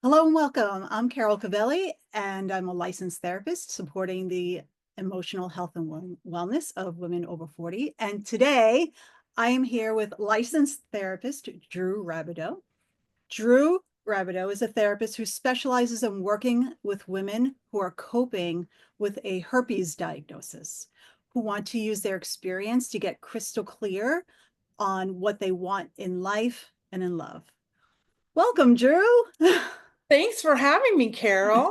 Hello and welcome. I'm Carol Cavelli, and I'm a licensed therapist supporting the emotional health and wellness of women over 40. And today I am here with licensed therapist Drew Rabidoux. Drew Rabidoux is a therapist who specializes in working with women who are coping with a herpes diagnosis, who want to use their experience to get crystal clear on what they want in life and in love. Welcome, Drew. Thanks for having me, Carol.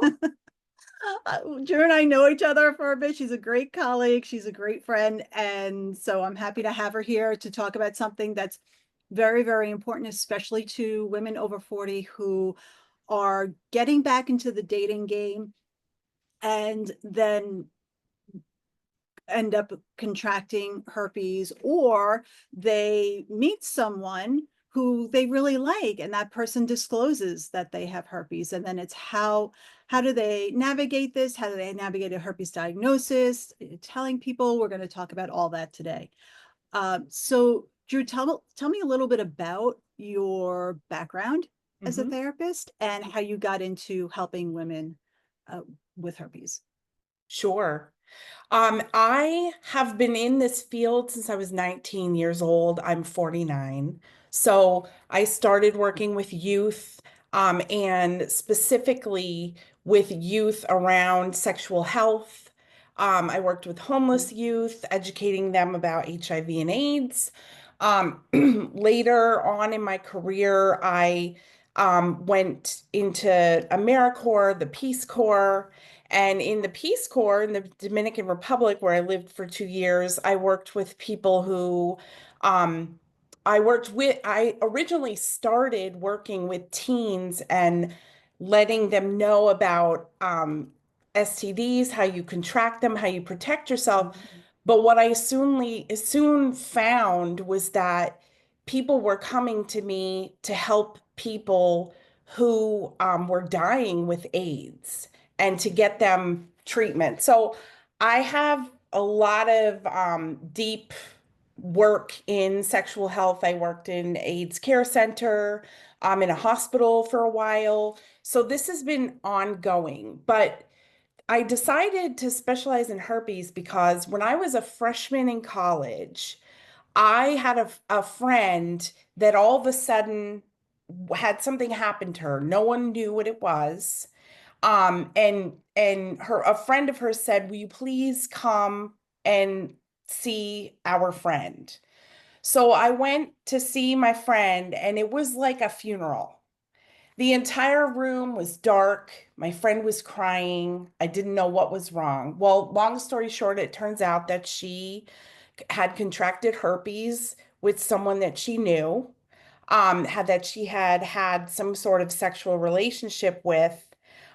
Drew and I know each other for a bit. She's a great colleague. She's a great friend. And so I'm happy to have her here to talk about something that's very, very important, especially to women over 40 who are getting back into the dating game and then end up contracting herpes, or they meet someone who they really like and that person discloses that they have herpes, and then it's how do they navigate this, how do they navigate a herpes diagnosis, telling people. We're going to talk about all that today. So Drew, tell me a little bit about your background as a Mhm. therapist and how you got into helping women with herpes. Sure. I have been in this field since I was 19 years old. I'm 49. So I started working with youth, and specifically with youth around sexual health. I worked with homeless youth, educating them about HIV and AIDS. Later on in my career, I went into AmeriCorps, the Peace Corps. And in the Peace Corps in the Dominican Republic, where I lived for 2 years, I worked with people who um, I originally started working with teens and letting them know about STDs, how you contract them, how you protect yourself. Mhm. But what I soon found was that people were coming to me to help people who were dying with AIDS and to get them treatment. So I have a lot of deep work in sexual health. I worked in AIDS care center, in a hospital for a while. So this has been ongoing, but I decided to specialize in herpes because when I was a freshman in college, I had a friend that all of a sudden had something happen to her. No one knew what it was. And her a friend of hers said, "Will you please come and see our friend?" So I went to see my friend, and it was like a funeral. The entire room was dark. My friend was crying. I didn't know what was wrong. Well, long story short, it turns out that she had contracted herpes with someone that she knew, had that she had had some sort of sexual relationship with,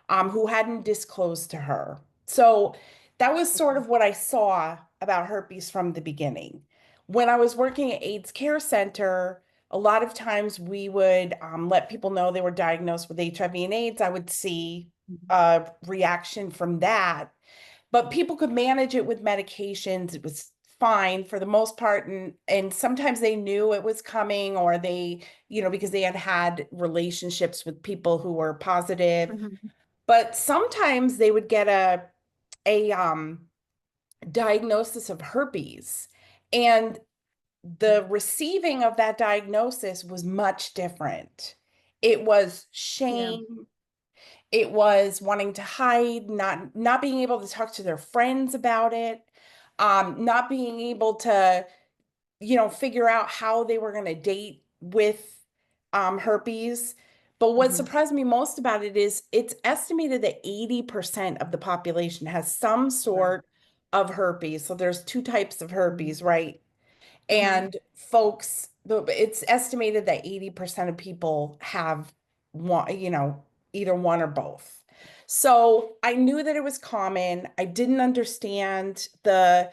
who hadn't disclosed to her. So that was sort of what I saw about herpes from the beginning. When I was working at AIDS Care Center, a lot of times we would let people know they were diagnosed with HIV and AIDS. I would see a reaction from that, but people could manage it with medications. It was fine for the most part, and sometimes they knew it was coming, or they, because they had had relationships with people who were positive. Mhm. But sometimes they would get a diagnosis of herpes, and the receiving of that diagnosis was much different. It was Yeah. shame. It was wanting to hide, not being able to talk to their friends about it, not being able to, figure out how they were going to date with herpes. But what Mhm. surprised me most about it is it's estimated that 80% of the population has some Right. sort of herpes. So there's two types of Mhm. herpes, right? Mhm. And it's estimated that 80% of people have one, either one or both. So I knew that it was common. I didn't understand the,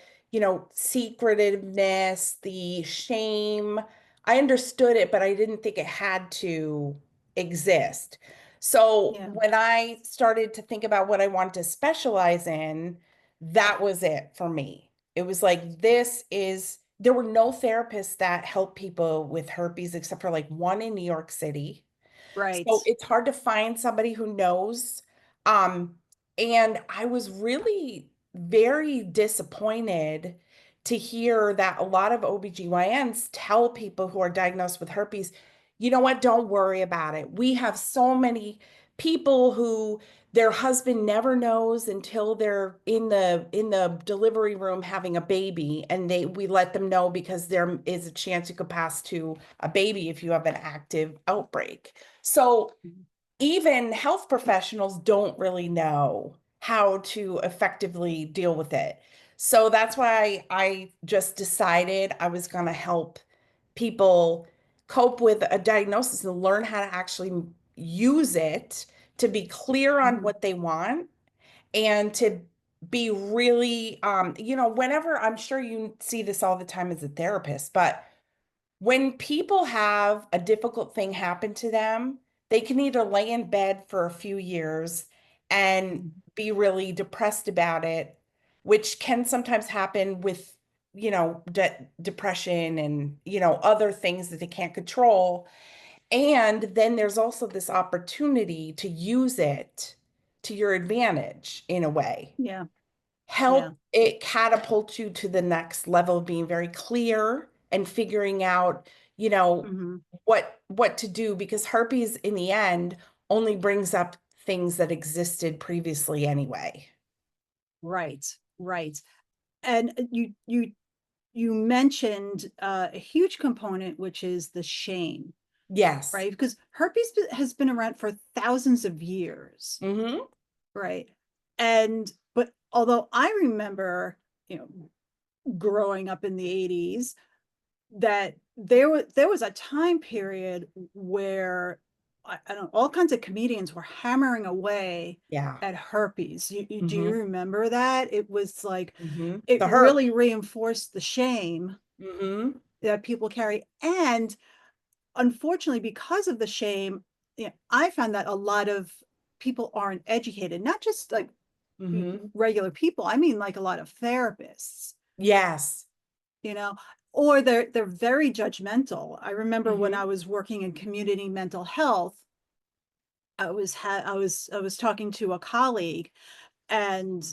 secretiveness, the shame. I understood it, but I didn't think it had to exist. So Yeah. when I started to think about what I wanted to specialize in, that was it for me. It was like, there were no therapists that help people with herpes except for like one in New York City. Right. So it's hard to find somebody who knows. Um, and I was really very disappointed to hear that a lot of OBGYNs tell people who are diagnosed with herpes, you know what, don't worry about it. We have so many people who their husband never knows until they're in the delivery room having a baby, and they we let them know because there is a chance you could pass to a baby if you have an active outbreak. So even health professionals don't really know how to effectively deal with it. So that's why I just decided I was going to help people cope with a diagnosis and learn how to actually use it to be clear on Mhm. what they want and to be really, whenever I'm sure you see this all the time as a therapist, but when people have a difficult thing happen to them, they can either lay in bed for a few years and Mhm. be really depressed about it, which can sometimes happen with, depression and, other things that they can't control. And then there's also this opportunity to use it to your advantage in a way. Yeah. Yeah. Help it catapult you to the next level of being very clear and figuring out, Hmm. what to do, because herpes in the end only brings up things that existed previously anyway. Right. Right. And you mentioned a huge component, which is the shame, Yes. right? Because has been around for thousands of years, Mm-hmm. right? And but although I remember, you know, growing up in the 80s, that there was a time period where I don't know, all kinds of comedians were hammering away Yeah. at herpes. Do you Mm-hmm. remember that? It was like Mm-hmm. it The herp. really reinforced the shame Mm-hmm. that people carry. And unfortunately, because of the shame, I found that a lot of people aren't educated, not just like Mm-hmm. regular people. I mean, like a lot of therapists, Yes. you know, or they're very judgmental. I remember when Mm-hmm. I was working in community mental health, I was talking to a colleague, and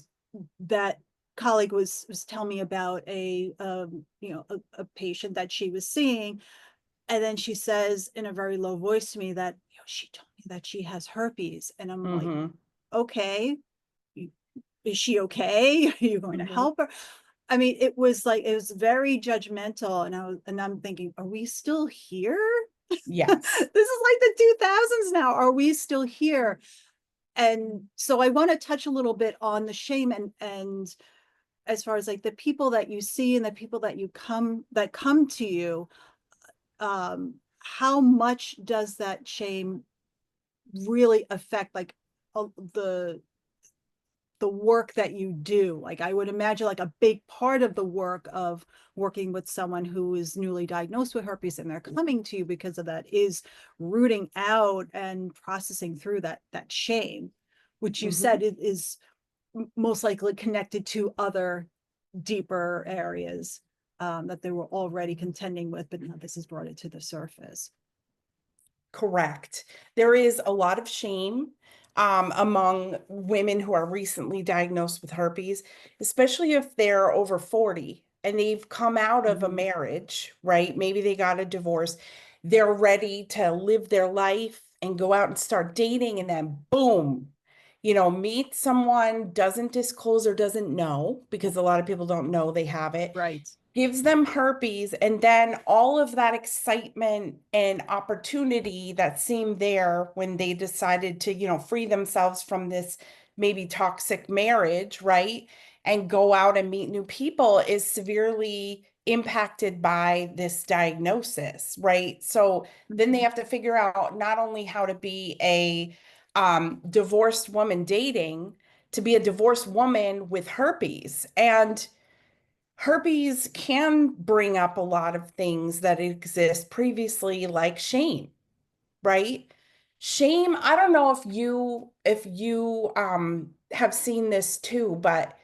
that colleague was telling me about a patient that she was seeing. And then she says in a very low voice to me that, she told me that she has herpes. And I'm like, Mm-hmm. okay, is she okay? Are you going to Mm-hmm. help her? I mean, it was very judgmental. And I'm thinking, are we still here? Yes. This is like the 2000s now. Are we still here? And so I want to touch a little bit on the shame, and as far as like the people that you see and the people that come to you, how much does that shame really affect like the work that you do? Like I would imagine like a big part of the work of working with someone who is newly diagnosed with herpes and they're coming to you because of that is rooting out and processing through that shame, which you Mm-hmm. said is most likely connected to other deeper areas that they were already contending with, but now this has brought it to the surface. Correct. There is a lot of shame among women who are recently diagnosed with herpes, especially if they're over 40 and they've come out of a Mhm. marriage, right? Maybe they got a divorce. They're ready to live their life and go out and start dating, and then boom, meet someone, doesn't disclose or doesn't know, because a lot of people don't know they have it, Right. gives them herpes, and then all of that excitement and opportunity that seemed there when they decided to, free themselves from this maybe toxic marriage, right? And go out and meet new people is severely impacted by this diagnosis, right? So then they Mhm. have to figure out not only how to be a divorced woman dating, to be a divorced woman with herpes. And herpes can bring up a lot of things that exist previously, like shame, right? Shame, I don't know if you have seen this too, but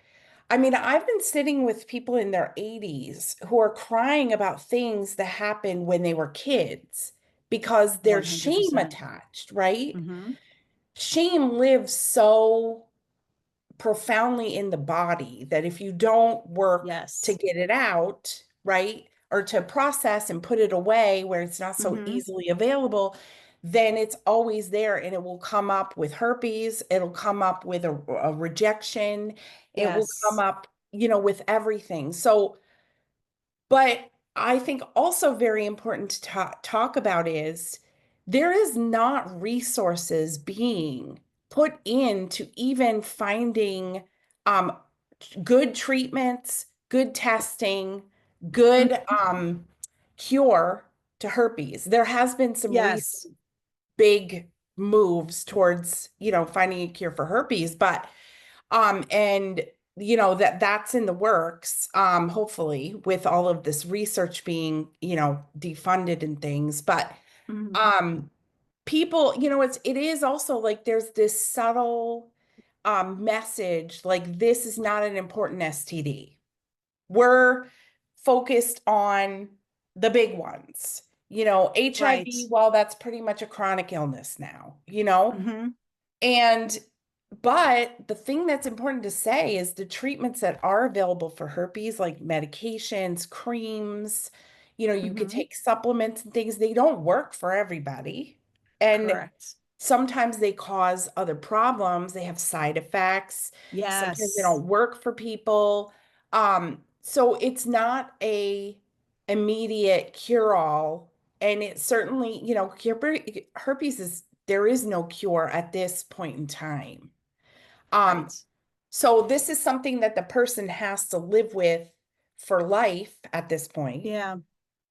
I mean, I've been sitting with people in their 80s who are crying about things that happened when they were kids because there's shame 100%. attached, right? Mm-hmm. Shame lives so profoundly in the body that if you don't work to Yes. get it out, right, or to process and put it away where it's not so Mm-hmm. easily available, then it's always there and it will come up with herpes, it'll come up with a rejection, it will come Yes. up, with everything. So, but I think also very important to talk about is there is not resources being put into even finding um, good treatments, good testing, Mm, good cure to herpes. There has been some recent yes. big moves towards, finding a cure for herpes, but and that's in the works, hopefully with all of this research being, defunded and things. But Mm, um people, it is also like there's this subtle message like this is not an important STD. We're focused on the big ones. right. HIV, well, that's pretty much a chronic illness now. Mm-hmm. And but the thing that's important to say is the treatments that are available for herpes, like medications, creams, you could Mm-hmm. take supplements and things, they don't work for everybody. And Correct. sometimes they cause other problems. They have side effects. Sometimes they Yes. don't work for people. So it's not a immediate cure-all. And it certainly, herpes is there is no cure at this point in time. Um, Right. so this is something that the person has to live with for life at this point. Yeah.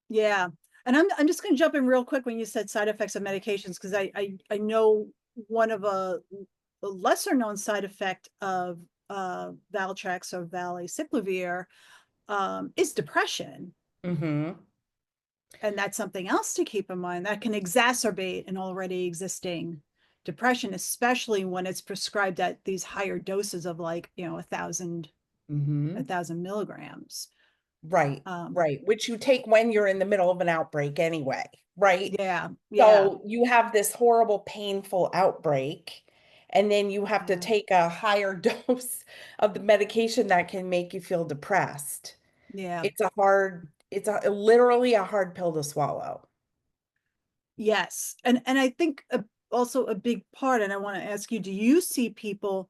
Yeah. And I'm just going to jump in real quick when you said side effects of medications, because I know one of a lesser known side effect of Valtrex or valacyclovir is depression. Mm-hmm. And that's something else to keep in mind that can exacerbate an already existing depression, especially when it's prescribed at these higher doses of like, a Mm-hmm. thousand milligrams. Right, Um, right. Which you take when you're in the middle of an outbreak anyway, right? yeah, yeah, So you have this horrible, painful outbreak, and then you have to yeah, take a higher dose of the medication that can make you feel depressed. yeah. It's literally a hard pill to swallow. Yes. And I think also a big part, and I want to ask you, do you see people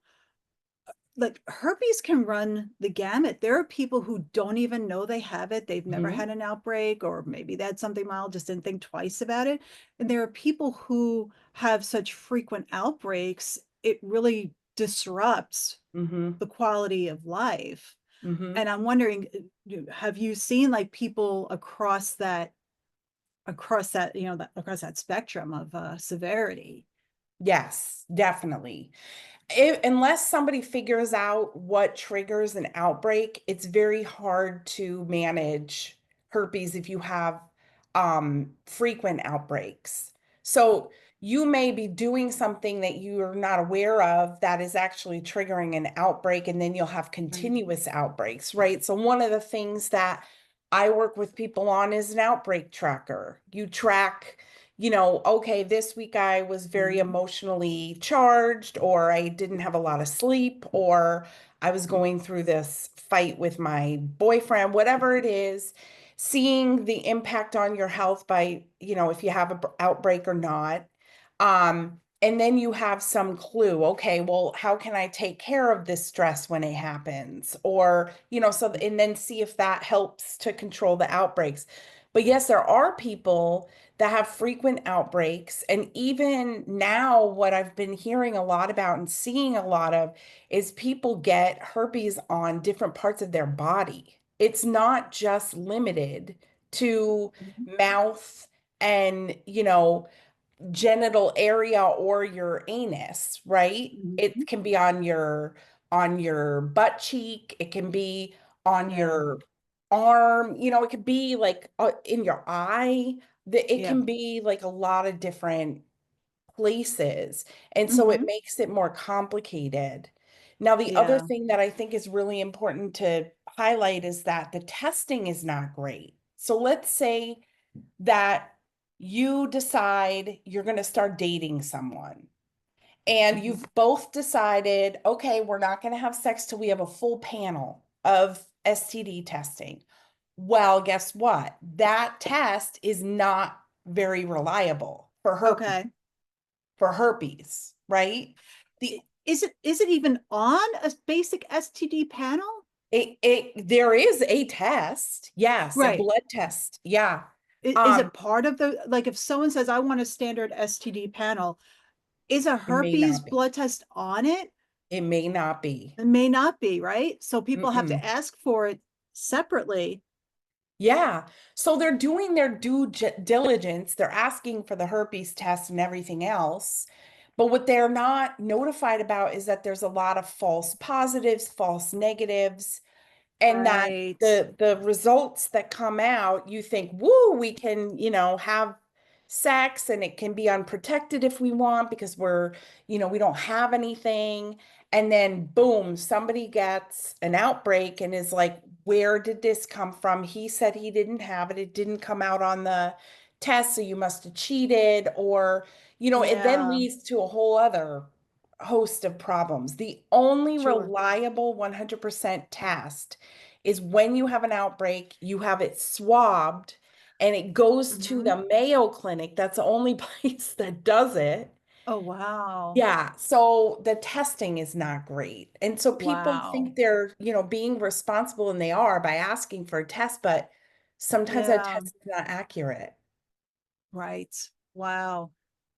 like herpes can run the gamut? There are people who don't even know they have it. They've never Hmm. had an outbreak, or maybe they had something mild, just didn't think twice about it. And there are people who have such frequent outbreaks, it really disrupts Hmm. the quality of life. Hmm. And I'm wondering, have you seen like people across that spectrum of severity? Yes, definitely. Unless somebody figures out what triggers an outbreak, it's very hard to manage herpes if you have frequent outbreaks. So you may be doing something that you are not aware of that is actually triggering an outbreak, and then you'll have Right. continuous outbreaks, right? So one of the things that I work with people on is an outbreak tracker. You track, okay, this week I was very Mhm. emotionally charged, or I didn't have a lot of sleep, or I was going through this fight with my boyfriend, whatever it is, seeing the impact on your health by, if you have an outbreak or not. And then you have some clue, okay, well, how can I take care of this stress when it happens? Or, and then see if that helps to control the outbreaks. But yes, there are people that have frequent outbreaks. And even now, what I've been hearing a lot about and seeing a lot of is people get herpes on different parts of their body. It's not just limited to Mhm. mouth and, genital area or your anus, right? It Mhm. can be on your butt cheek, it can be on Yeah. your arm, it could be like in your eye. It Yeah. can be like a lot of different places. And so it Hmm. makes it more complicated. Now, the other Yeah. thing that I think is really important to highlight is that the testing is not great. So let's say that you decide you're going to start dating someone, and Mhm. you've both decided, okay, we're not going to have sex till we have a full panel of STD testing. Well, guess what? That test is not very reliable Okay. for herpes, right? The Is it even on a basic STD panel? there is a test, yes, a Right. blood test. Yeah. Is Um, it part of the, like, if someone says, I want a standard STD panel, is a it may herpes not be. blood test on it? It may not be. It may not be, right? So people have Mm-mm. to ask for it separately. Yeah. So they're doing their diligence. They're asking for the herpes test and everything else. But what they're not notified about is that there's a lot of false positives, false negatives, and that Right. the results that come out, you think, woo, we can, have sex and it can be unprotected if we want because we don't have anything. And then boom, somebody gets an outbreak and is like, where did this come from? He said he didn't have it. It didn't come out on the test, so you must have cheated, or, it then Yeah, leads to a whole other host of problems. The only sure. reliable 100% test is when you have an outbreak, you have it swabbed and it goes to Mhm. the Mayo Clinic. That's the only place that does it. Oh, wow. Yeah, so the testing is not great. And so people Wow. think they're, being responsible, and they are, by asking for a test, but sometimes that Yeah, test is not accurate. right. Wow.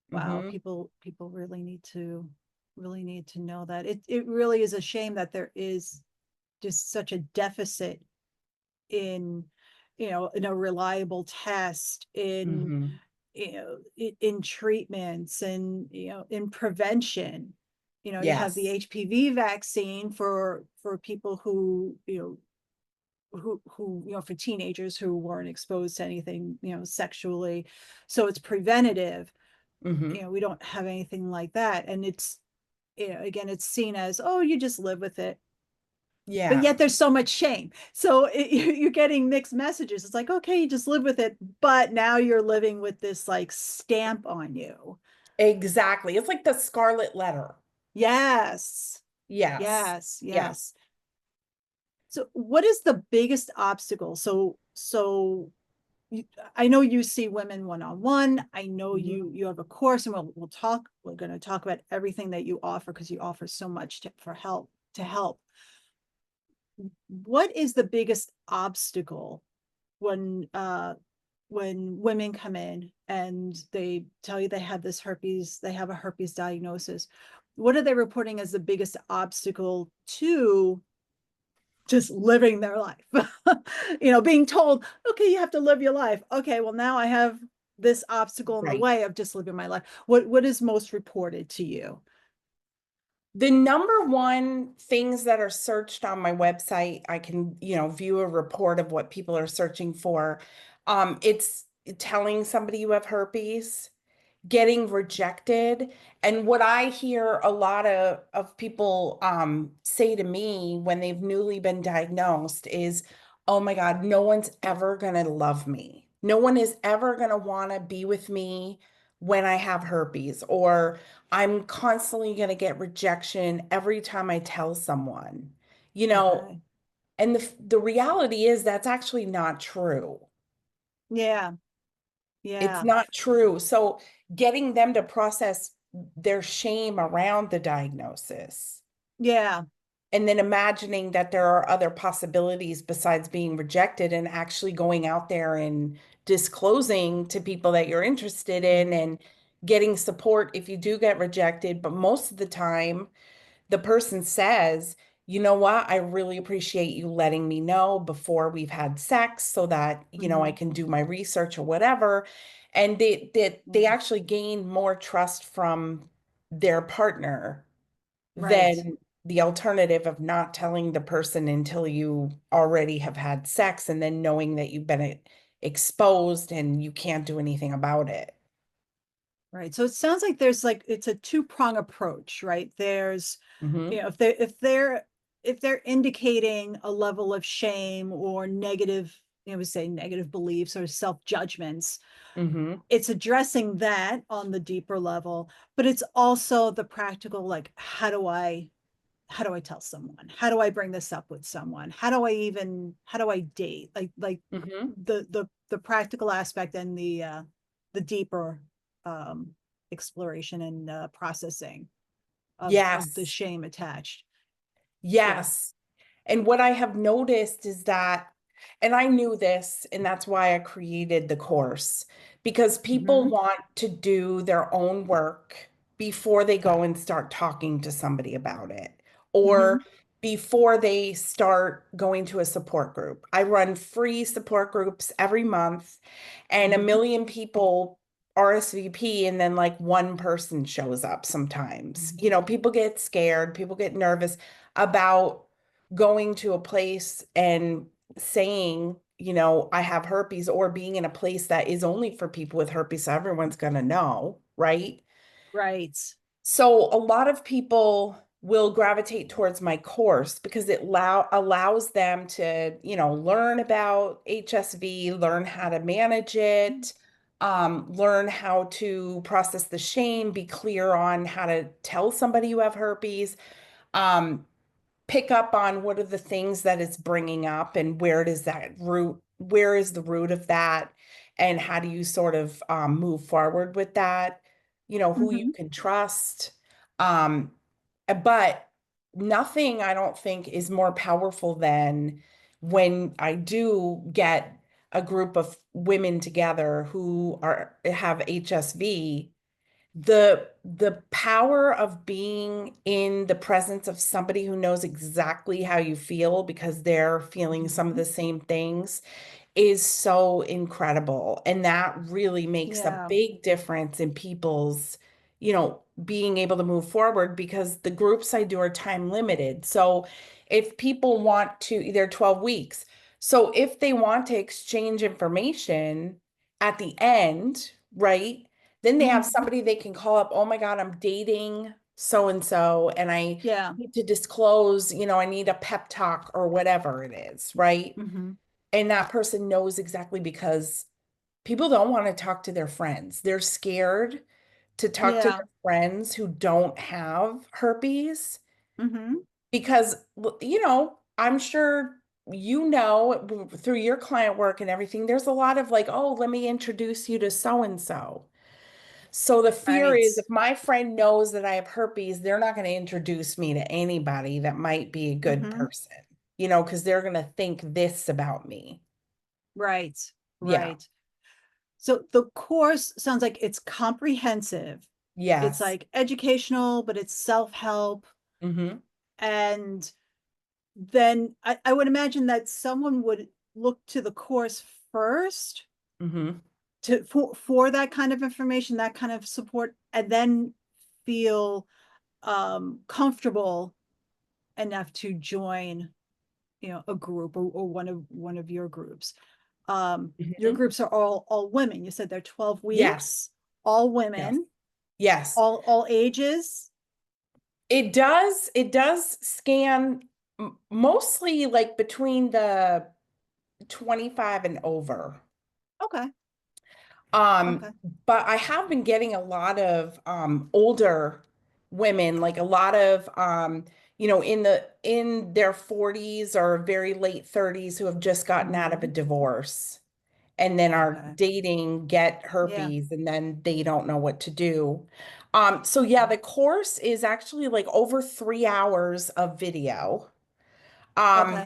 Wow. Hmm. People really need to know that. It really is a shame that there is just such a deficit in, in a reliable test, in, Hmm. in treatments, and, in prevention. You have the Yes. HPV vaccine for people who, for teenagers who weren't exposed to anything, sexually. So it's preventative. Hmm. We don't have anything like that. And it's, again, it's seen as, oh, you just live with it. But Yeah, yet there's so much shame. So you're getting mixed messages. It's like, okay, you just live with it, but now you're living with this like stamp on you. exactly. It's like the scarlet letter. Yes, Yes. yes, Yeah. yes. So what is the biggest obstacle? You, I know you see women one-on-one. I know Mhm. you have a course, and we'll talk. We're going to talk about everything that you offer, because you offer so much for help, to help. What is the biggest obstacle when women come in and they tell you they have this herpes, they have a herpes diagnosis? What are they reporting as the biggest obstacle to just living their life? Being told, okay, you have to live your life. Okay, well, now I have this obstacle in the Right. way of just living my life. What is most reported to you? The number one things that are searched on my website, I can, view a report of what people are searching for. It's telling somebody you have herpes, getting rejected. And what I hear a lot of people say to me when they've newly been diagnosed is, oh my God, no one's ever going to love me. No one is ever going to want to be with me when I have herpes, or I'm constantly going to get rejection every time I tell someone, you know, Okay. and the reality is that's actually not true. Yeah. It's Yeah. not true. So getting them to process their shame around the diagnosis, Yeah. and then imagining that there are other possibilities besides being rejected, and actually going out there and disclosing to people that you're interested in, Mhm. and getting support if you do get rejected. But most of the time, the person says, you know what, I really appreciate you letting me know before we've had sex so that, I Mhm. can do my research or whatever. And they Yeah. actually gain more trust from their partner Right. than the alternative of not telling the person until you already have had sex, and then knowing that you've been exposed and you can't do anything about it. Right. So it sounds like there's like, it's a two-prong approach, right? There's, Hmm. if they're indicating a level of shame or negative, we say negative beliefs or self-judgments. Mm-hmm. It's addressing that on the deeper level, but it's also the practical, like, how do I tell someone? How do I bring this up with someone? How do I date? Like Mm-hmm. the practical aspect and the deeper exploration and processing of the Yes. shame attached. Yeah. Yes. And what I have noticed is that, and I knew this, and that's why I created the course, because people Mm-hmm. want to do their own work before they go and start talking to somebody about it, Mm-hmm. or before they start going to a support group. I run free support groups every month, and a Mm-hmm. million people RSVP, and then like one person shows up sometimes. Mm-hmm. You know, people get scared, people get nervous about going to a place and saying, you know, I have herpes, or being in a place that is only for people with herpes, so everyone's going to know, right? Right. So a lot of people will gravitate towards my course because it allows them to, you know, learn about HSV, learn how to manage it, learn how to process the shame, be clear on how to tell somebody you have herpes. Um, Pick up on what are the things that it's bringing up, and where is the root of that, and how do you sort of move forward with that, you know, who you Mm-hmm. can trust. Um, but nothing, I don't think, is more powerful than when I do get a group of women together who have HSV. The power of being in the presence of somebody who knows exactly how you feel because they're feeling some of Mm-hmm. the same things is so incredible. And that really makes a Yeah. big difference in people's, you know, being able to move forward, because the groups I do are time limited. So if people want to, they're 12 weeks. So if they want to exchange information at the end, right? Then they have Mm-hmm. somebody they can call up. Oh my God, I'm dating so and so, and I Yeah. need to disclose, you know, I need a pep talk or whatever it is, right? Mm-hmm. And that person knows exactly, because people don't want to talk to their friends. They're scared to talk to Yeah. their friends who don't have herpes Mm-hmm. because, you know, I'm sure you know through your client work and everything, there's a lot of like, oh, let me introduce you to so and so. So the fear Right. is, if my friend knows that I have herpes, they're not going to introduce me to anybody that might be a good Mm-hmm. person, you know, because they're going to think this about me. Right. Yeah. Right. So the course sounds like it's comprehensive. It's Yes. like educational, but it's self-help. Mm-hmm. And then I would imagine that someone would look to the course first Mm-hmm. for that kind of information, that kind of support, and then feel comfortable enough to join, a group, or one of your groups. Your Mm-hmm. groups are all women. You said they're 12 Yes. weeks, all Yes. women, Yes. all ages. It does scan mostly like between the 25 and over. Okay. Um, Okay. but I have been getting a lot of older women, like a lot of you know, in their 40s or very late 30s, who have just gotten out of a Mhm. divorce and then are Okay. dating, get Yeah. herpes, and then they don't know what to do. So yeah, the course is actually like over 3 hours of video. Um, Okay.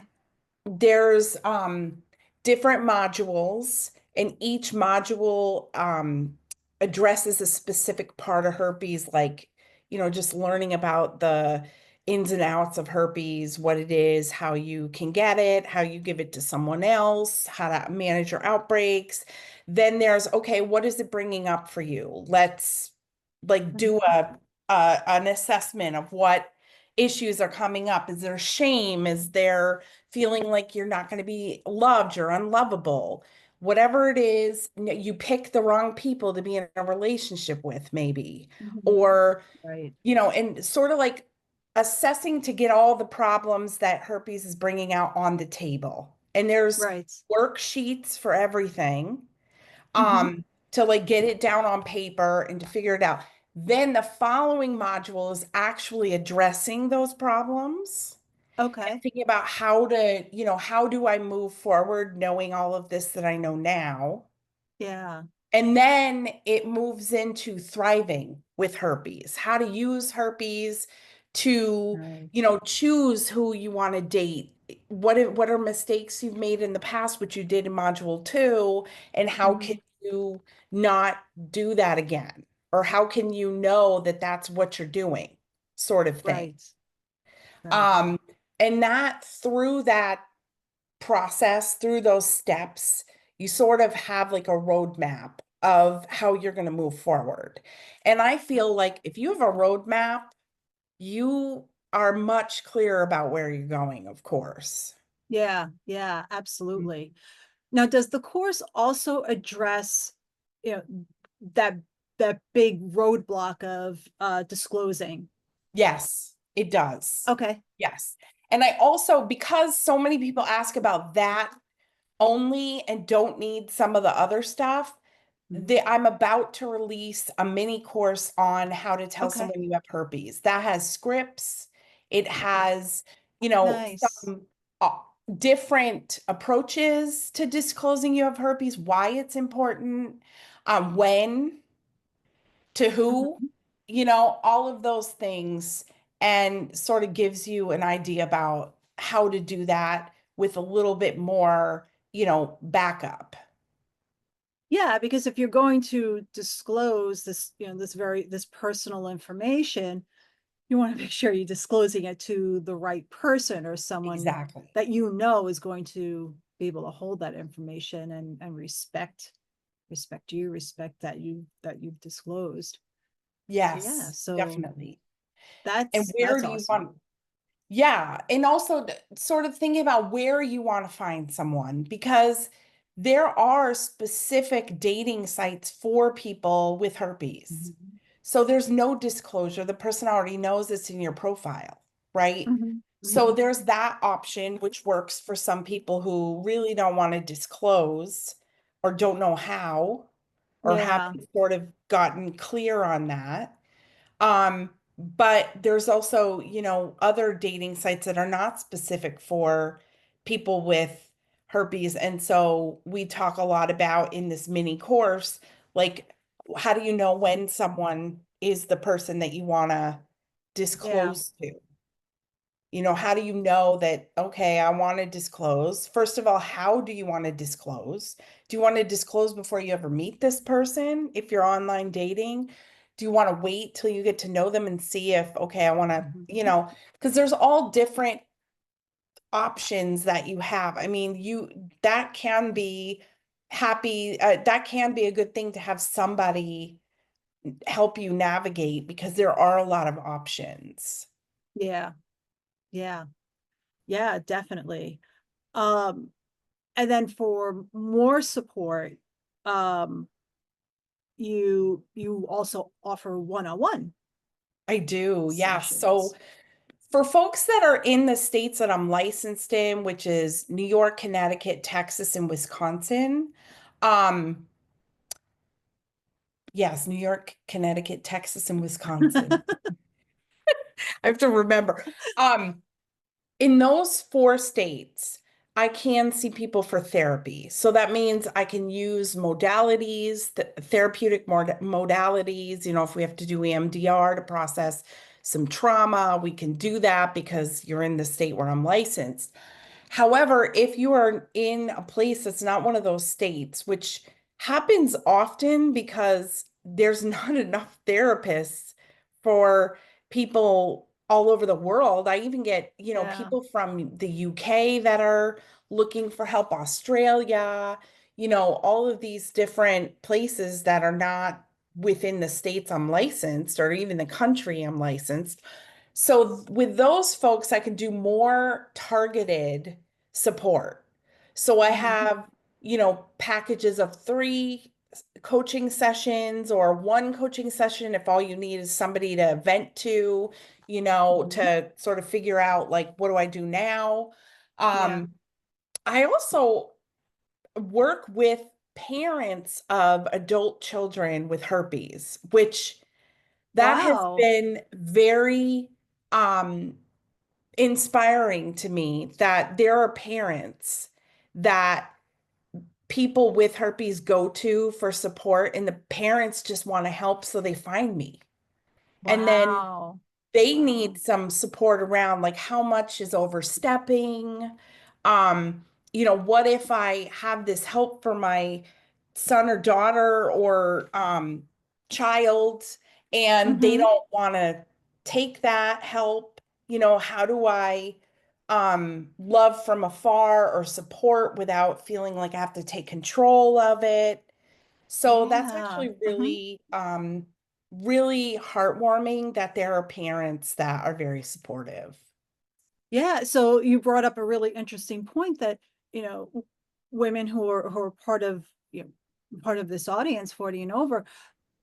there's different modules, and each module addresses a specific part of herpes, like, you know, just learning about the ins and outs of herpes, what it is, how you can get it, how you give it to someone else, how to manage your outbreaks. Then there's, okay, what is it bringing up for you? Let's like do Mhm. an assessment of what issues are coming up. Is there shame? Is there feeling like you're not going to be loved, you're unlovable, whatever it is, you pick the wrong people to be in a relationship with, maybe, Mhm. or, Right. you know, and sort of like assessing to get all the problems that herpes is bringing out on the table. and there's Right. worksheets for everything, Hmm. to like get it down on paper and to figure it out. Then the following module is actually addressing those problems and Okay. thinking about how to, how do I move forward knowing all of this that I know now? Yeah. And then it moves into thriving with herpes, how to use herpes to, Right. choose who you want to date. What are mistakes you've made in the past, which you did in module 2, and how can Mhm. you not do that again? Or how can you know that that's what you're doing, sort of thing. Right. Right. Um, and that through that process, through those steps, you sort of have like a roadmap of how you're going to move forward. And I feel like if you have a roadmap, you are much clearer about where you're going, of course. Yeah. Yeah. Absolutely. Now, does the course also address, you know, that that big roadblock of disclosing? Yes, it does. Okay. Yes. And I also, because so many people ask about that only and don't need some of the other stuff, Mhm. I'm about to release a mini course on how to tell Okay. someone you have herpes. That has scripts. It has, Nice. some uh, different approaches to disclosing you have herpes, why it's important, when, to who, Mhm. all of those things, and sort of gives you an idea about how to do that with a little bit more, backup. Yeah, because if you're going to disclose this, this personal information, you want to make sure you're disclosing it to the right person or someone Exactly. that you know is going to be able to hold that information and respect you, respect that you've disclosed. So yeah, Yes, so definitely. And where that's do you awesome. want, yeah, and also sort of thinking about where you want to find someone, because there are specific dating sites for people with herpes. Mhm. So there's no disclosure. The person already knows it's in your profile, right? Mhm. So Mhm. there's that option, which works for some people who really don't want to disclose or don't know how or Yeah, haven't sort of gotten clear on that. But there's also, other dating sites that are not specific for people with herpes. And so we talk a lot about in this mini course, like, how do you know when someone is the person that you want to yeah. disclose to? How do you know that, okay, I want to disclose? First of all, how do you want to disclose? Do you want to disclose before you ever meet this person if you're online dating? Do you want to wait till you get to know them and see if, okay, I want to, Mhm. because there's all different options that you have. I mean, that can be that can be a good thing to have somebody help you navigate because there are a lot of options. Yeah, yeah, yeah, definitely. Um, and then for more support, um, you also offer one-on-one I do, yeah. So sessions. for folks that are in the states that I'm licensed in, which is New York, Connecticut, Texas, and Wisconsin, um, yes, New York, Connecticut, Texas, and Wisconsin. I have to remember. In those 4 states, I can see people for therapy. So that means I can use modalities, therapeutic modalities. If we have to do EMDR to process some trauma, we can do that because you're in the state where I'm licensed. However, if you are in a place that's not one of those states, which happens often because there's not enough therapists for people all over the world. I even get, Yeah, people from the UK that are looking for help, Australia, all of these different places that are not within the states I'm licensed or even the country I'm licensed. So with those folks, I can do more targeted support. So I mhm, have, packages of 3 coaching sessions or 1 coaching session if all you need is somebody to vent to, mhm. to sort of figure out like, what do I do now? Yeah, Um, I also work with parents of adult children with herpes, which that has Wow. been very um inspiring to me that there are parents that people with herpes go to for support, and the parents just want to help, so they find me. And then Wow. they Wow. need some support around like how much is overstepping. Um, what if I have this help for my son or daughter or child and they Mm-hmm. don't want to take that help? How do I love from afar or support without feeling like I have to take control of it? So that's Yeah. actually Mm-hmm. really heartwarming that there are parents that are very supportive. Yeah. So you brought up a really interesting point that, you know, women who are part of this audience, 40 and over,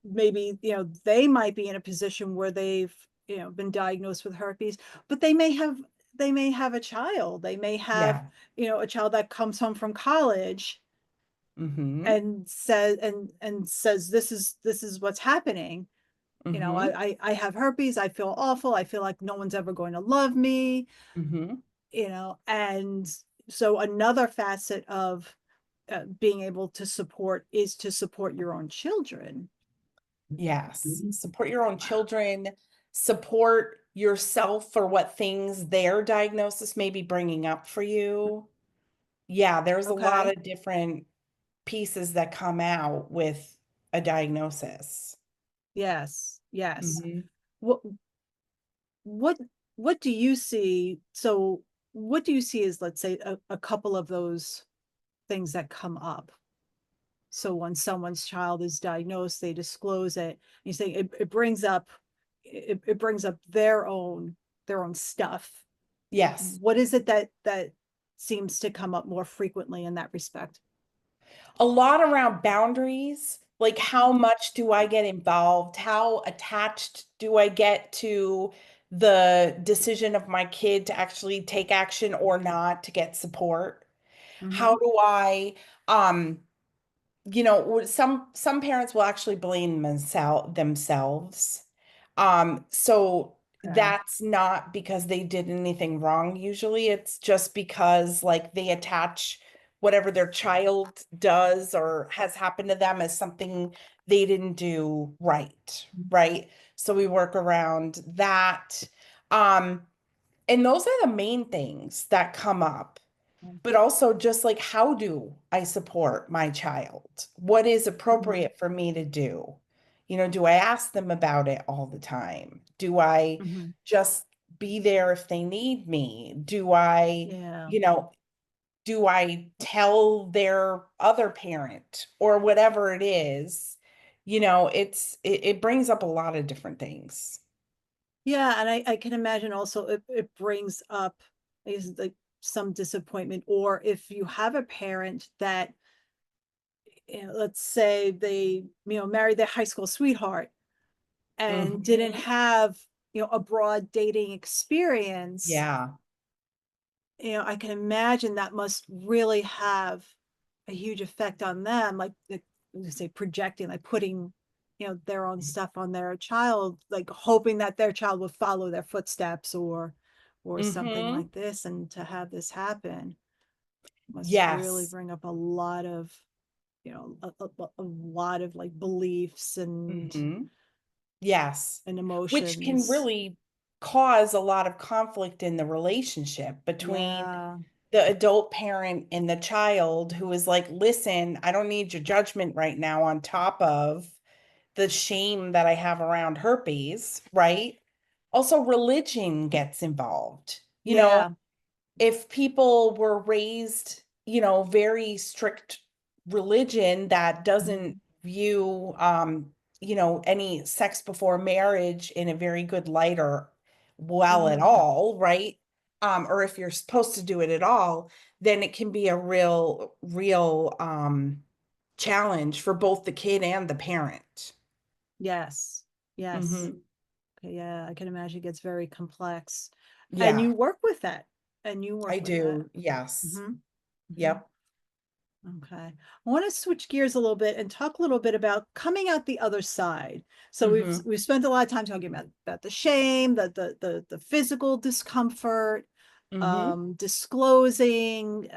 maybe, they might be in a position where they've, been diagnosed with herpes, but they may have a child. They may have, Yeah. a child that comes home from college Mm-hmm. and says this is what's happening. Mm-hmm. I have herpes. I feel awful. I feel like no one's ever going to love me. Mm-hmm. And so another facet of being able to support is to support your own children. Yes. Support your own children, support yourself for what things their diagnosis may be bringing up for you. Yeah, there's a lot Okay. of different pieces that come out with a diagnosis. Yes. Yes. Mm-hmm. What what what do you see? So what do you see as, let's say, a couple of those things that come up? So when someone's child is diagnosed, they disclose it. You say it brings up their own stuff. Yes. What is it that seems to come up more frequently in that respect? A lot around boundaries, like how much do I get involved? How attached do I get to the decision of my kid to actually take action or not to get support? Mm-hmm. How do I um some parents will actually blame themselves. So Okay. that's not because they did anything wrong. Usually it's just because like they attach whatever their child does or has happened to them as something they didn't do right, right? So we work around that. Um, and those are the main things that come up, but also just like how do I support my child? What is Mm-hmm. appropriate for me to do? Do I ask them about it all the time? Do I Mm-hmm. just be there if they need me? Do I, Yeah. you know, do I tell their other parent or whatever it is? It brings up a lot of different things. Yeah, and I can imagine also it brings up is like some disappointment, or if you have a parent that, let's say they, married their high school sweetheart and didn't Hmm. have, a broad dating experience. Yeah. I can imagine that must really have a huge effect on them, like say projecting, like putting, their own stuff on their child, like hoping that their child would follow their footsteps or something Hmm. like this. And to have this happen must really Yes. bring up a lot of, a lot of like beliefs and Hmm. Yes, which can emotions. really cause a lot of conflict in the relationship between Yeah. the adult parent and the child who is like, listen, I don't need your judgment right now, on top of the shame that I have around herpes, right? Also, religion gets involved. Yeah. If people were raised, very strict religion that doesn't Mhm. view, any sex before marriage in a very good light or well at Mhm. all, right? Or if you're supposed to do it at all, then it can be a real challenge for both the kid and the parent. Yes. Yes. Hmm. Okay, yeah, I can imagine it gets very complex. And Yeah, you work with that. And you work I with that. do. Yes. Hmm. Mhm. Yep. Okay. I want to switch gears a little bit and talk a little bit about coming out the other side. So Mm-hmm. we've spent a lot of time talking about the shame, the physical discomfort, Mm-hmm. disclosing,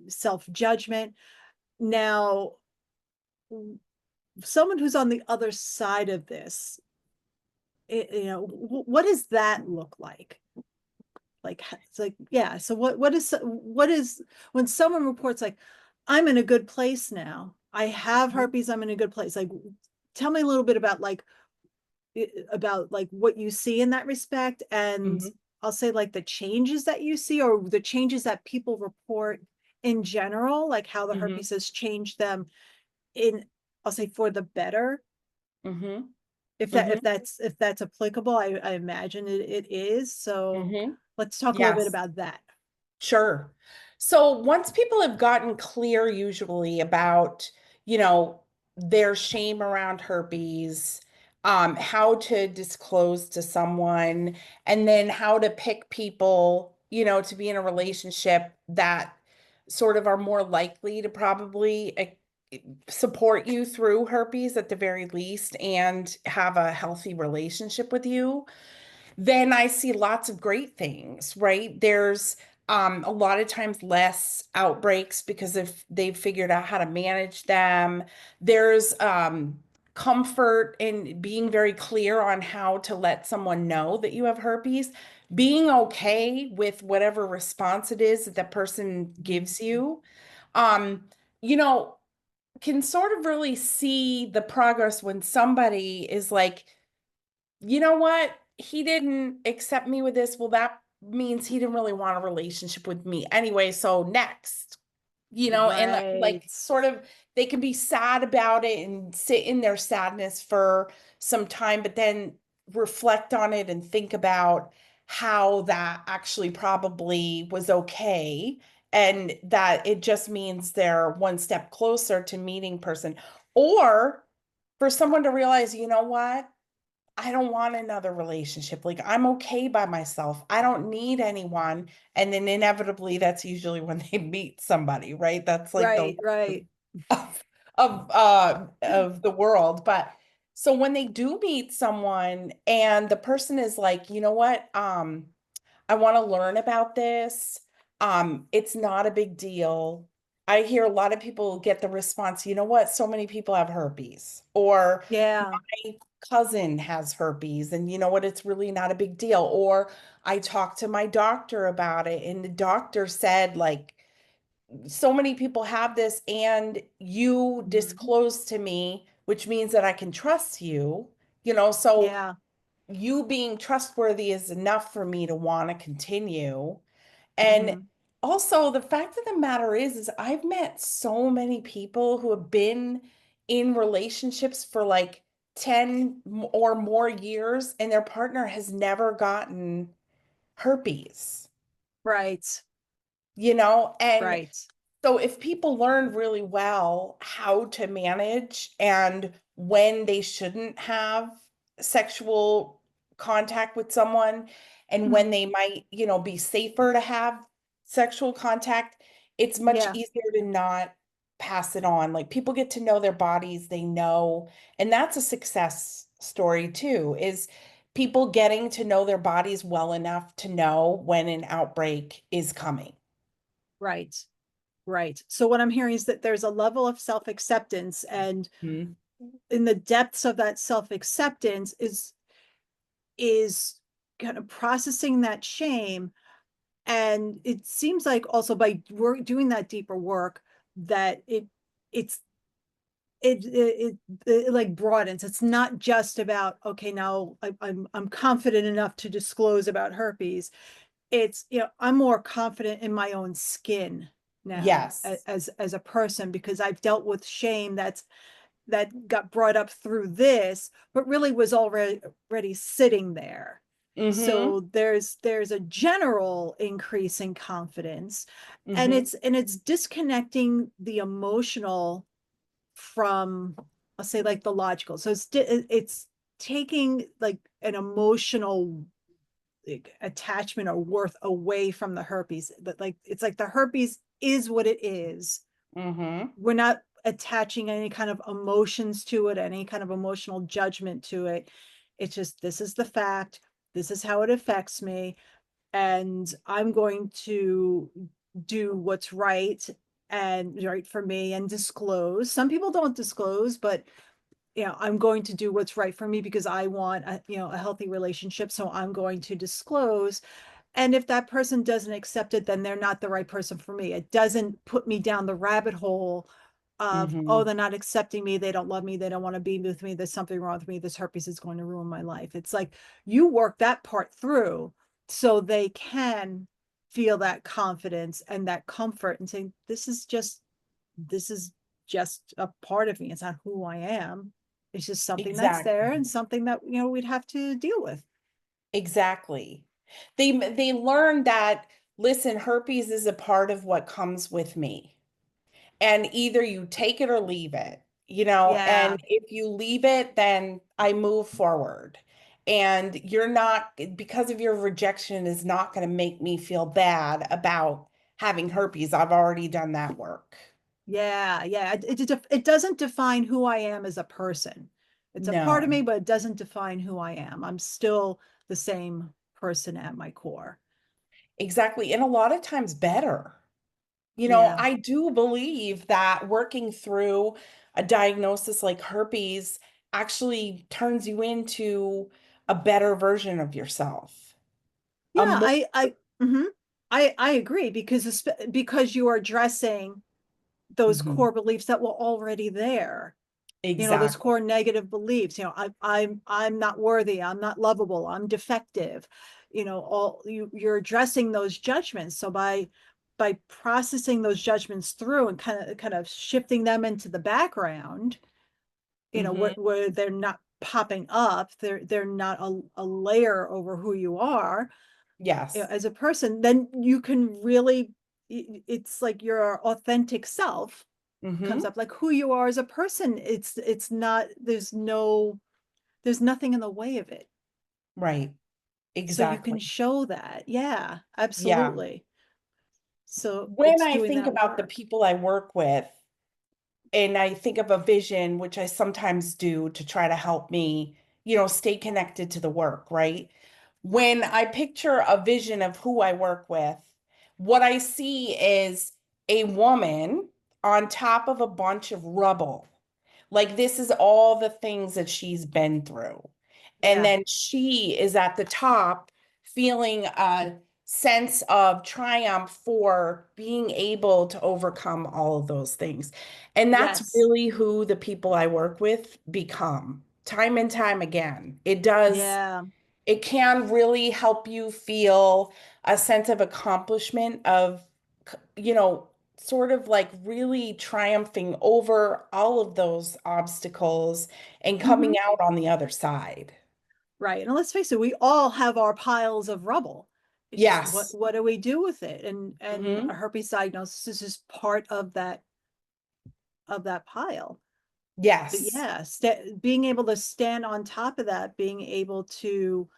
self-judgment. Now, someone who's on the other side of this, what does that look like? Like, it's like, yeah. So what is when someone reports like, I'm in a good place now. I have herpes. I'm in a good place. Like, tell me a little bit about like what you see in that respect, and Mm-hmm. I'll say like the changes that you see or the changes that people report in general, like how the Mm-hmm. herpes has changed them in, I'll say, for the better. Mm-hmm. If that Mm-hmm. if that's applicable, I imagine it is. So Mm-hmm. let's talk a little bit Yes. about that. Sure. So once people have gotten clear, usually about, you know, their shame around herpes, how to disclose to someone, and then how to pick people, to be in a relationship that sort of are more likely to probably support you through herpes at the very least and have a healthy relationship with you, then I see lots of great things, right? There's a lot of times less outbreaks because if they've figured out how to manage them. There's comfort in being very clear on how to let someone know that you have herpes, being okay with whatever response it is that person Mhm. gives you. Um, you know, can sort of really see the progress when somebody is like, you know what? He didn't accept me with this. Well, that means he didn't really want a relationship with me anyway. So next, and like Right. sort of they can be sad about it and sit in their sadness for some time, but then reflect on it and think about how that actually probably was okay. And that it just means they're one step closer to meeting person. Or for someone to realize, you know what? I don't want another relationship. Like I'm okay by myself. I don't need anyone. And then inevitably that's usually when they meet somebody, right? That's like the Right, right. of of the world. But so when they do meet someone and the person is like, you know what? I want to learn about this. It's not a big deal. I hear a lot of people get the response, you know what? So many people have herpes, or Yeah, my cousin has herpes, and you know what? It's really not a big deal. Or I talked to my doctor about it, and the doctor said, like, so many people have this, and you mhm, disclosed to me, which means that I can trust you, so yeah, you being trustworthy is enough for me to want to continue. And mhm, also, the fact of the matter is I've met so many people who have been in relationships for like 10 or more years, and their partner has never gotten herpes, right, and right. so if people learn really well how to manage and when they shouldn't have sexual contact with someone and Mm, when they might, be safer to have sexual contact, it's much yeah, easier to not pass it on. Like people get to know their bodies, they know, and that's a success story too, is people getting to know their bodies well enough to know when an outbreak is coming. right, right. So what I'm hearing is that there's a level of self-acceptance, and Mhm. in the depths of that self-acceptance is kind of processing that shame. And it seems like also by doing that deeper work that it's it like broadens. It's not just about, okay, now I'm confident enough to disclose about herpes. It's, I'm more confident in my own skin now Yes. as a person, because I've dealt with shame that got brought up through this, but really was already sitting there. Mm-hmm. So there's a general increase in confidence, and Mm-hmm. it's disconnecting the emotional from, I'll say, like the logical. So it's taking like an emotional like, attachment or worth away from the herpes. That like it's like the herpes is what it is. Mm-hmm. We're not attaching any kind of emotions to it, any kind of emotional judgment to it. It's just this is the fact, this is how it affects me, and I'm going to do what's right and right for me and disclose. Some people don't disclose, but I'm going to do what's right for me because I want a healthy relationship. So I'm going to disclose. And if that person doesn't accept it, then they're not the right person for me. It doesn't put me down the rabbit hole of, Mm-hmm. oh, they're not accepting me. They don't love me. They don't want to be with me. There's something wrong with me. This herpes is going to ruin my life. It's like you work that part through so they can feel that confidence and that comfort and saying, this is just a part of me. It's not who I am. It's just something that's there Exactly. and something that, we'd have to deal with. Exactly. They learn that, listen, herpes is a part of what comes with me. And either you take it or leave it, Yeah. and if you leave it, then I move forward. And you're not, because of your rejection, is not going to make me feel bad about having herpes. I've already done that work. Yeah. Yeah. It doesn't define who I am as a person. It's a part of No, me, but it doesn't define who I am. I'm still the same person at my core. exactly. And a lot of times better. Yeah. I do believe that working through a diagnosis like herpes actually turns you into a better version of yourself. Yeah. A more, Mhm. I agree because you are addressing those Mhm. core beliefs that were already there. Those Exactly. core negative beliefs, I'm not worthy, I'm not lovable, I'm defective. You're addressing those judgments. So by processing those judgments through and kind of shifting them into the background, Hmm. where they're not popping up, they're not a layer over who you are, Yes. as a person, then you can really, it's like your authentic self comes Hmm. up, like who you are as a person. It's not, there's nothing in the way of it. Right. So you can Exactly. show that. Yeah, Yeah. absolutely. So When it's I doing think that about the work. people I work with, and I think of a vision, which I sometimes do to try to help me, stay connected to the work, right? When I picture a vision of who I work with, what I see is a woman on top of a bunch of rubble. Like, this is all the things that she's been through. And Yeah. then she is at the top feeling a sense of triumph for being able to overcome all of those things. And that's Yes. really who the people I work with become time and time again. It can really help you feel a sense of accomplishment of, sort of like really triumphing over all of those obstacles and Hmm. coming out on the other side. Right. And let's face it, we all have our piles of rubble. It's just Yes. what do we do with it? And a Hmm. herpes diagnosis is just part of that pile. But Yes. yeah, being able to stand on top of that, being able to,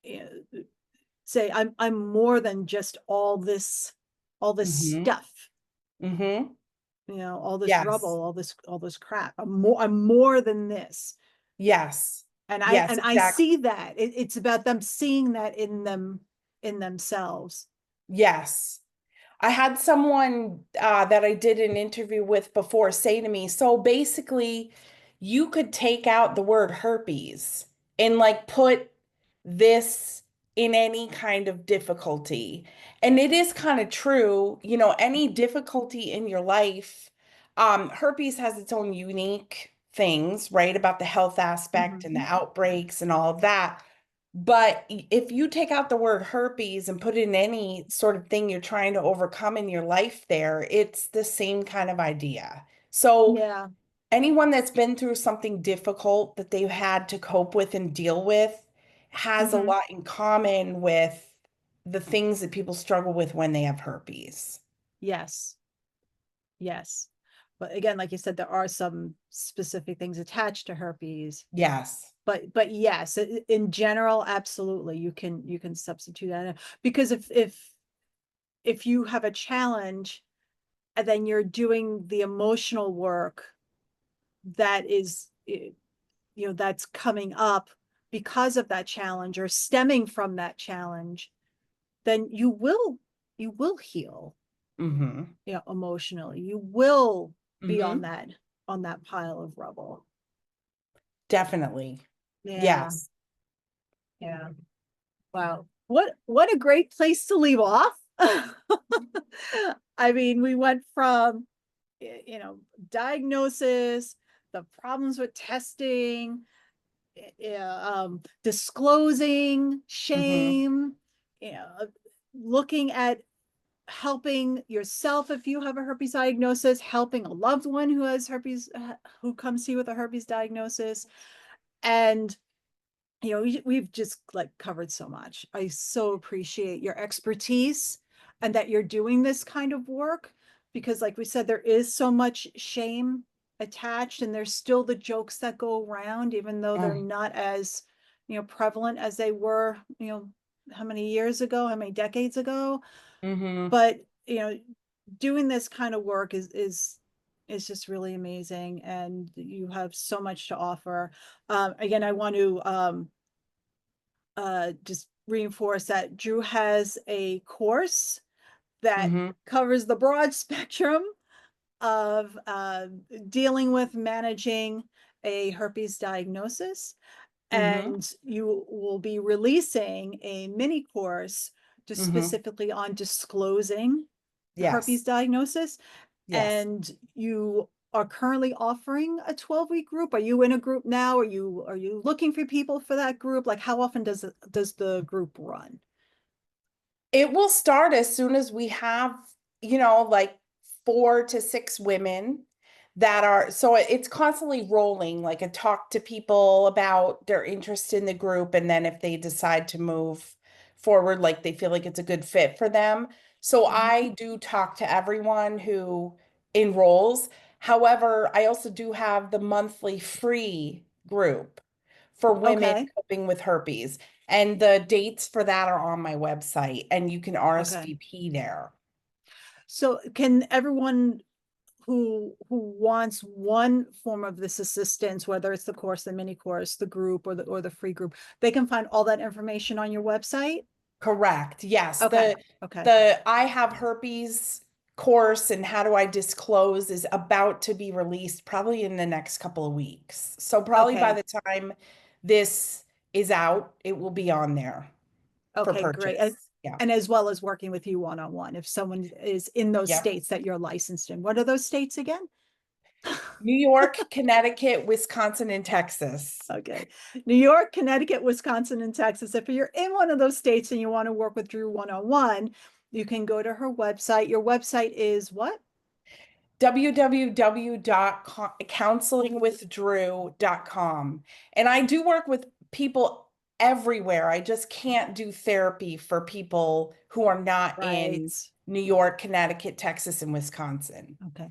you say, I'm more than just all this Hmm. stuff, Hmm. all this Yes. rubble, all this crap. I'm more than this. Yes. And I Yes, and I exactly. see that. It's about them seeing that in themselves. Yes. I had someone that I did an interview with before say to me, so basically, you could take out the word herpes and like put this in any kind of difficulty. And it is kind of true, any difficulty in your life, herpes has its own unique things, right? About the health aspect and the Mhm. outbreaks and all of that. But if you take out the word herpes and put in any sort of thing you're trying to overcome in your life there, it's the same kind of idea. So Yeah. anyone that's been through something difficult that they've had to cope with and deal with has a Hmm. lot in common with the things that people struggle with when they have herpes. Yes. Yes. But again, like you said, there are some specific things attached to herpes. Yes. but yes, in general, absolutely, you can substitute that in. Because if you have a challenge and then you're doing the emotional work that is, that's coming up because of that challenge or stemming from that challenge, then you will heal, Mm-hmm. emotionally. You will be Mm-hmm. on that pile of rubble. Definitely. Yeah, Yes. yeah. Wow. What a great place to leave off. I mean, we went from, diagnosis, the problems with testing, disclosing, Mm-hmm. shame, looking at helping yourself if you have a herpes diagnosis, helping a loved one who has herpes, who comes to you with a herpes diagnosis. And we've just like covered so much. I so appreciate your expertise and that you're doing this kind of work, because like we said, there is so much shame attached, and there's still the jokes that go around, even though they're Oh. not as, prevalent as they were, how many years ago, how many decades ago. Mm-hmm. But, doing this kind of work is just really amazing, and you have so much to offer. Again, I want to just reinforce that Drew has a course that Mm-hmm. covers the broad spectrum of dealing with managing a herpes diagnosis. Mm-hmm. And you will be releasing a mini course just Mm-hmm. specifically on disclosing the herpes Yes. diagnosis. Yes. And you are currently offering a 12-week group. Are you in a group now? Are you looking for people for that group? Like, how often does the group run? It will start as soon as we have, like 4 to 6 women that are, so it's constantly rolling. Like I talk to people about their interest in the group, and then if they decide to move forward, like they feel like it's a good fit for them. So I Mhm. do talk to everyone who enrolls. However, I also do have the monthly free group for women Okay. coping with herpes. And the dates for that are on my website, and you can Okay. RSVP there. So can everyone who wants one form of this assistance, whether it's the course, the mini course, the group, or the free group, they can find all that information on your website? Correct. Yes. Okay. The Okay. the I have herpes course and how do I disclose is about to be released probably in the next couple of weeks. So probably by Okay. the time this is out, it will be on there for Okay, great. purchase. Yeah. And as well as working with you one-on-one, if someone is in those Yep. states that you're licensed in. What are those states again? New York, Connecticut, Wisconsin, and Texas. Okay. New York, Connecticut, Wisconsin, and Texas. If you're in one of those states and you want to work with Drew one-on-one, you can go to her website. Your website is what? www.counselingwithdrew.com. And I do work with people everywhere. I just can't do therapy for people who are not Right. in New York, Connecticut, Texas, and Wisconsin. Okay.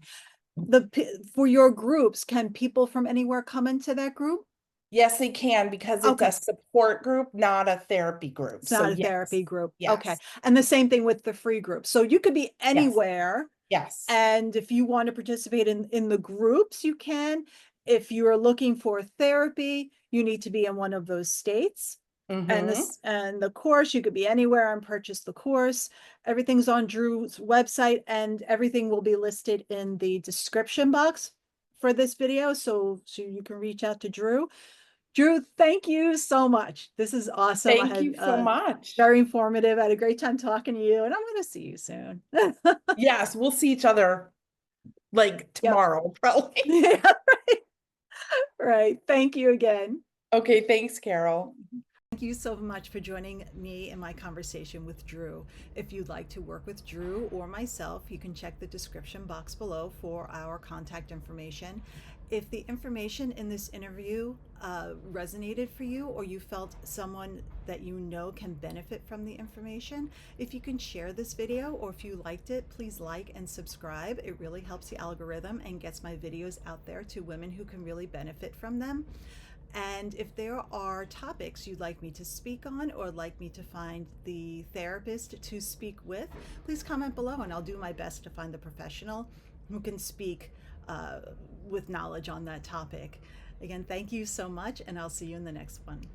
For your groups, can people from anywhere come into that group? Yes, they can because it's a Okay. support group, not a therapy group. It's So not a yes, therapy group. Okay. yes, And the same thing with the free group. So you could be yes, anywhere. yes. And if you want to participate in the groups, you can. If you are looking for therapy, you need to be in one of those states. Mm-hmm. And the course, you could be anywhere and purchase the course. Everything's on Drew's website, and everything will be listed in the description box for this video. So you can reach out to Drew. Drew, thank you so much. This is awesome. I Thank had you so much. very informative. I had a great time talking to you, and I'm going to see you soon. Yes, we'll see each other like Yep. tomorrow, probably. Yeah, right. Right. Thank you again. Okay, thanks, Carol. Thank you so much for joining me in my conversation with Drew. If you'd like to work with Drew or myself, you can check the description box below for our contact information. If the information in this interview resonated for you, or you felt someone that you know can benefit from the information, if you can share this video, or if you liked it, please like and subscribe. It really helps the algorithm and gets my videos out there to women who can really benefit from them. And if there are topics you'd like me to speak on or like me to find the therapist to speak with, please comment below and I'll do my best to find the professional who can speak with knowledge on that topic. Again, thank you so much, and I'll see you in the next one.